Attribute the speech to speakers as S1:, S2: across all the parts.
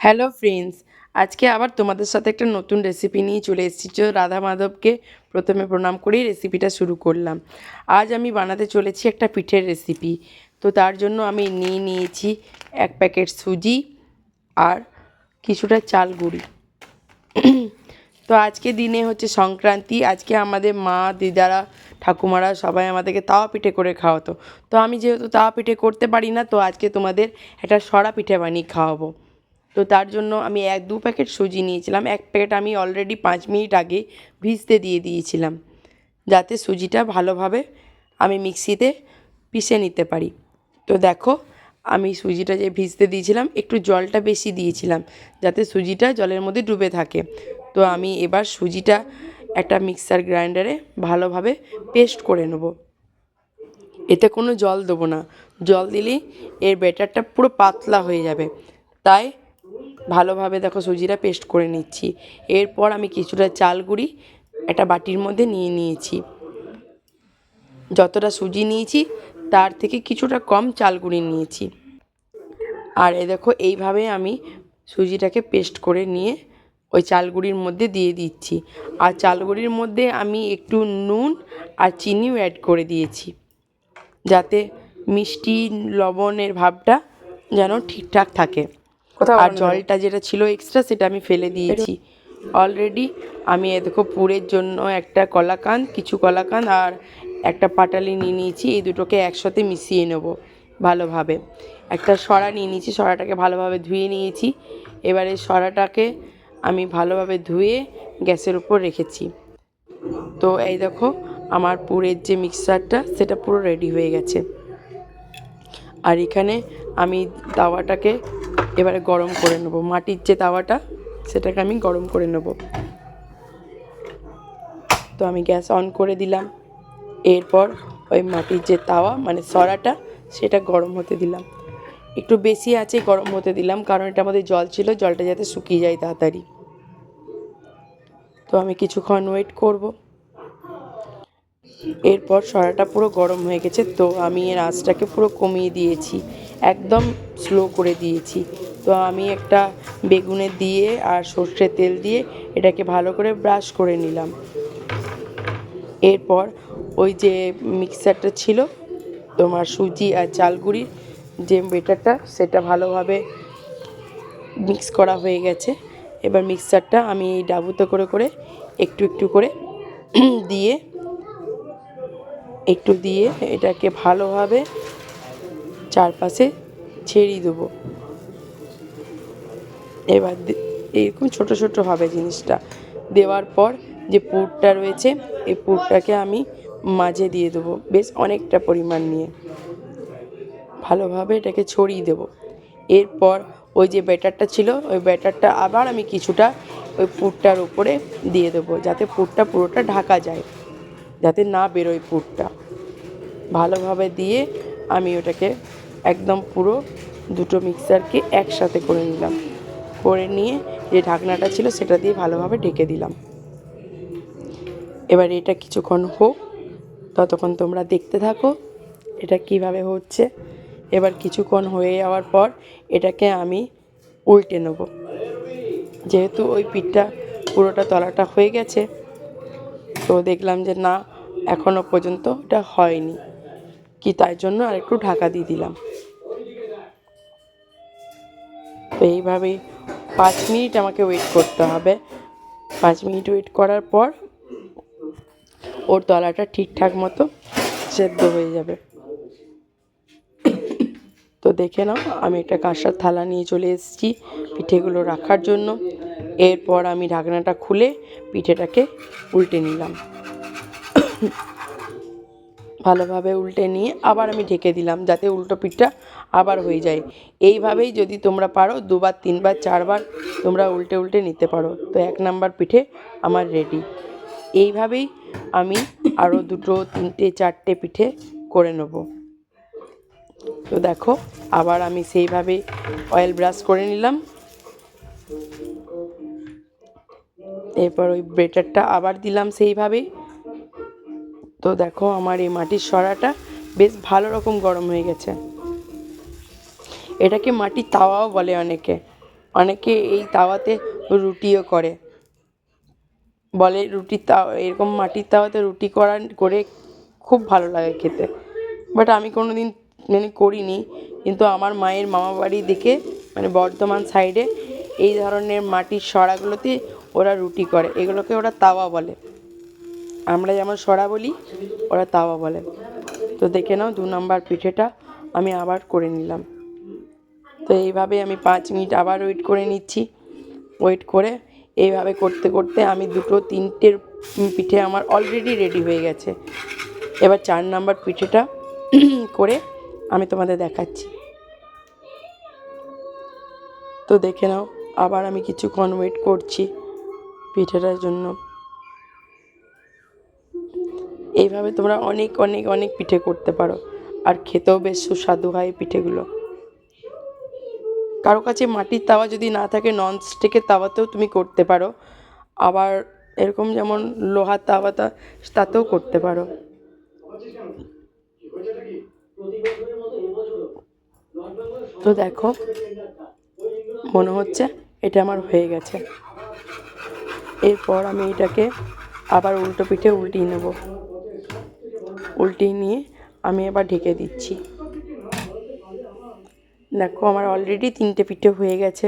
S1: Hello friends, আজকে আবার তোমাদের সাথে একটা নতুন রেসিপি নিয়ে চলে এসেছি। রাধা মাধবকে প্রথমে প্রণাম করেই রেসিপিটা শুরু করলাম। আজ আমি বানাতে চলেছি একটা পিঠের রেসিপি। তো তার জন্য আমি নিয়েছি 1 প্যাকেট সুজি আর কিছুটা চাল গুঁড়ি। তো আজকে দিনে হচ্ছে সংক্রান্তি। আজকে আমাদের মা, দিদারা, ঠাকুমারা সবাই আমাদেরকে তাওয়া পিঠে করে খাওয়াতো। তো আমি যেহেতু তাওয়া পিঠে করতে পারি না, তো আজকে তোমাদের একটা সরা পিঠে বানিয়ে খাওয়াবো। তো তার জন্য আমি 1-2 প্যাকেট সুজি নিয়েছিলাম। 1 প্যাকেট আমি অলরেডি 5 মিনিট আগে ভিজতে দিয়ে দিয়েছিলাম, যাতে সুজিটা ভালোভাবে আমি মিক্সিতে পিষে নিতে পারি। তো দেখো, আমি সুজিটা যে ভিজতে দিয়েছিলাম, একটু জলটা বেশি দিয়েছিলাম যাতে সুজিটা জলের মধ্যে ডুবে থাকে। তো আমি এবার সুজিটা একটা মিক্সার গ্রাইন্ডারে ভালোভাবে পেস্ট করে নেব। এতে কোনো জল দেবো না, জল দিলেই এর ব্যাটারটা পুরো পাতলা হয়ে যাবে। তাই ভালোভাবে দেখো সুজিটা পেস্ট করে নিচ্ছি। এরপর আমি কিছুটা চাল গুঁড়ি একটা বাটির মধ্যে নিয়েছি। যতটা সুজি নিয়েছি তার থেকে কিছুটা কম চাল গুঁড়ি নিয়েছি। আর দেখো, এইভাবে আমি সুজিটাকে পেস্ট করে নিয়ে ওই চাল গুঁড়ির মধ্যে দিয়ে দিচ্ছি। আর চাল গুঁড়ির মধ্যে আমি একটু নুন আর চিনিও অ্যাড করে দিয়েছি, যাতে মিষ্টি লবণের ভাবটা যেন ঠিকঠাক থাকে। আর জলটা যেটা ছিল এক্সট্রা, সেটা আমি ফেলে দিয়েছি অলরেডি। আমি দেখো পুরের জন্য একটা কলাকাঁদ, কিছু কলাকাঁদ আর একটা পাটালি নিয়েছি। এই দুটোকে একসাথে মিশিয়ে নেব ভালোভাবে। একটা সরা নিয়েছি, সরাটাকে ভালোভাবে ধুয়ে নিয়েছি। এবারে সরাটাকে আমি ভালোভাবে ধুয়ে গ্যাসের উপর রেখেছি। তো এই দেখো, আমার পুরের যে মিক্সচারটা সেটা পুরো রেডি হয়ে গেছে। আর এখানে আমি তাওয়াটাকে এবারে গরম করে নেব। মাটির যে তাওয়াটা, সেটাকে আমি গরম করে নেব। তো আমি গ্যাস অন করে দিলাম। এরপর ওই মাটির যে তাওয়া মানে সরাটা, সেটা গরম হতে দিলাম। একটু বেশি আঁচে গরম হতে দিলাম, কারণ এটার মধ্যে জল ছিল, জলটা যাতে শুকিয়ে যায় তাড়াতাড়ি। তো আমি কিছুক্ষণ ওয়েট করব। এরপর সরাটা পুরো গরম হয়ে গেছে, তো আমি এর আঁচটাকে পুরো কমিয়ে দিয়েছি, একদম স্লো করে দিয়েছি। তো আমি একটা বেগুনে দিয়ে আর সর্ষের তেল দিয়ে এটাকে ভালো করে ব্রাশ করে নিলাম। এরপর ওই যে মিক্সারটা ছিল তোমার সুজি আর চাল গুঁড়ির যে ব্যাটারটা, সেটা ভালোভাবে মিক্স করা হয়ে গেছে। এবার মিক্সারটা আমি এই ডাবুতে করে করে একটু একটু করে দিয়ে এটাকে ভালোভাবে চারপাশে ছেড়িয়ে দেবো। এবার এরকম ছোট ছোট হবে জিনিসটা। দেওয়ার পর যে পুরটা রয়েছে, এই পুরটাকে আমি মাঝে দিয়ে দেবো, বেশ অনেকটা পরিমাণ নিয়ে ভালোভাবে এটাকে ছড়িয়ে দেবো। এরপর ওই যে ব্যাটারটা ছিল, ওই ব্যাটারটা আবার আমি কিছুটা ওই পুরটার উপরে দিয়ে দেবো, যাতে পুরটা পুরোটা ঢাকা যায়, যাতে না বেরোয় পুরটা। ভালোভাবে দিয়ে আমি ওটাকে একদম পুরো দুটো মিক্সারকে একসাথে করে নিলাম। করে নিয়ে যে ঢাকনাটা ছিল সেটা দিয়ে ভালোভাবে ঢেকে দিলাম। এবার এটা কিছুক্ষণ হোক, ততক্ষণ তোমরা দেখতে থাকো এটা কিভাবে হচ্ছে। এবার কিছুক্ষণ হয়ে যাওয়ার পর এটাকে আমি উল্টে নেব। যেহেতু ওই পিঠটা পুরোটা তলাটা হয়ে গেছে, তো দেখলাম যে না, এখনও পর্যন্ত এটা হয়নি, তাই জন্য আর একটু ঢাকা দিয়ে দিলাম। তো এইভাবেই 5 মিনিট আমাকে ওয়েট করতে হবে। 5 মিনিট ওয়েট করার পর ওর তলাটা ঠিকঠাক মতো সেদ্ধ হয়ে যাবে। তো দেখে নাও, আমি একটা কাঁসার থালা নিয়ে চলে এসেছি পিঠেগুলো রাখার জন্য। এরপর আমি ঢাকনাটা খুলে পিঠেটাকে উল্টে নিলাম। ভালোভাবে উল্টে নিয়ে আবার আমি ঢেকে দিলাম, যাতে উল্টো পিঠটা আবার হয়ে যায়। এইভাবেই যদি তোমরা পারো 2বার 3বার 4বার তোমরা উল্টে নিতে পারো। তো 1 নাম্বার পিঠে আমার রেডি। এইভাবেই আমি আরও 2, 3, 4টে পিঠে করে নেব। তো দেখো, আবার আমি সেইভাবেই অয়েল ব্রাশ করে নিলাম। এরপর ওই ব্যাটারটা আবার দিলাম সেইভাবেই। তো দেখো, আমার এই মাটির সরাটা বেশ ভালো রকম গরম হয়ে গেছে। এটাকে মাটির তাওয়াও বলে অনেকে, অনেকে এই তাওয়াতে রুটিও করে, বলে রুটির তাওয়া এরকম মাটির তাওয়াতে রুটি করে খুব ভালো লাগে খেতে। বাট আমি কোনো দিন মানে করিনি, কিন্তু আমার মায়ের মামাবাড়ি দিকে মানে বর্ধমান সাইডে এই ধরনের মাটির সরাগুলোতে ওরা রুটি করে, এগুলোকে ওরা তাওয়া বলে। আমরা যেমন সরা বলি, ওরা তাওয়া বলে। তো দেখে নাও 2 নম্বর পিঠেটা আমি আবার করে নিলাম। তো এইভাবে আমি 5 মিনিট আবার ওয়েট করে নিচ্ছি। ওয়েট করে এইভাবে করতে করতে আমি 2-3টে পিঠে আমার অলরেডি রেডি হয়ে গেছে। এবার 4 নম্বর পিঠেটা করে আমি তোমাদের দেখাচ্ছি। তো দেখে নাও, আবার আমি কিছুক্ষণ ওয়েট করছি পিঠেটার জন্য। এইভাবে তোমরা অনেক অনেক অনেক পিঠে করতে পারো, আর খেতেও বেশ সুস্বাদু হয় পিঠেগুলো। কারো কাছে মাটির তাওয়া যদি না থাকে, ননস্টিকের তাওয়াতেও তুমি করতে পারো। আবার এরকম যেমন লোহার তাতেও করতে পারো। তো দেখো, মনে হচ্ছে এটা আমার হয়ে গেছে। এরপর আমি এটাকে আবার উল্টো পিঠে উল্টিয়ে নেব। উল্টিয়ে নিয়ে আমি আবার ঢেকে দিচ্ছি। দেখো, আমার অলরেডি 3টে পিঠে হয়ে গেছে।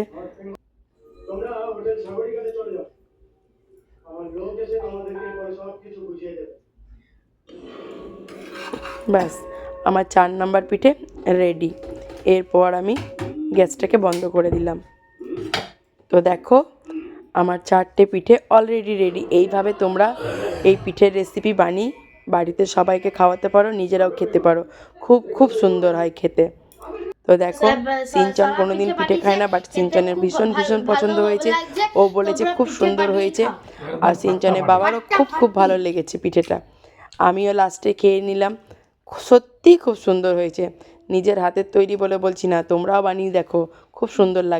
S1: ব্যাস, আমার 4 নম্বর পিঠে রেডি। এরপর আমি গ্যাসটাকে বন্ধ করে দিলাম। তো দেখো, আমার 4টে পিঠে অলরেডি রেডি। এইভাবে তোমরা এই পিঠের রেসিপি বানিয়ে বাড়িতে সবাইকে খাওয়াতে পারো, নিজেরাও খেতে পারো। খুব খুব সুন্দর হয় খেতে। তো দেখো, সিনচান কোনো দিন পিঠে খায় না, বাট সিনচানের ভীষণ ভীষণ পছন্দ হয়েছে। ও বলেছে খুব সুন্দর হয়েছে, আর সিনচানের বাবারও খুব খুব ভালো লেগেছে পিঠেটা। আমিও লাস্টে খেয়ে নিলাম। সত্যিই খুব সুন্দর হয়েছে। নিজের হাতের তৈরি বলে বলছি না, তোমরাও বানিয়ে দেখো, খুব সুন্দর লাগে।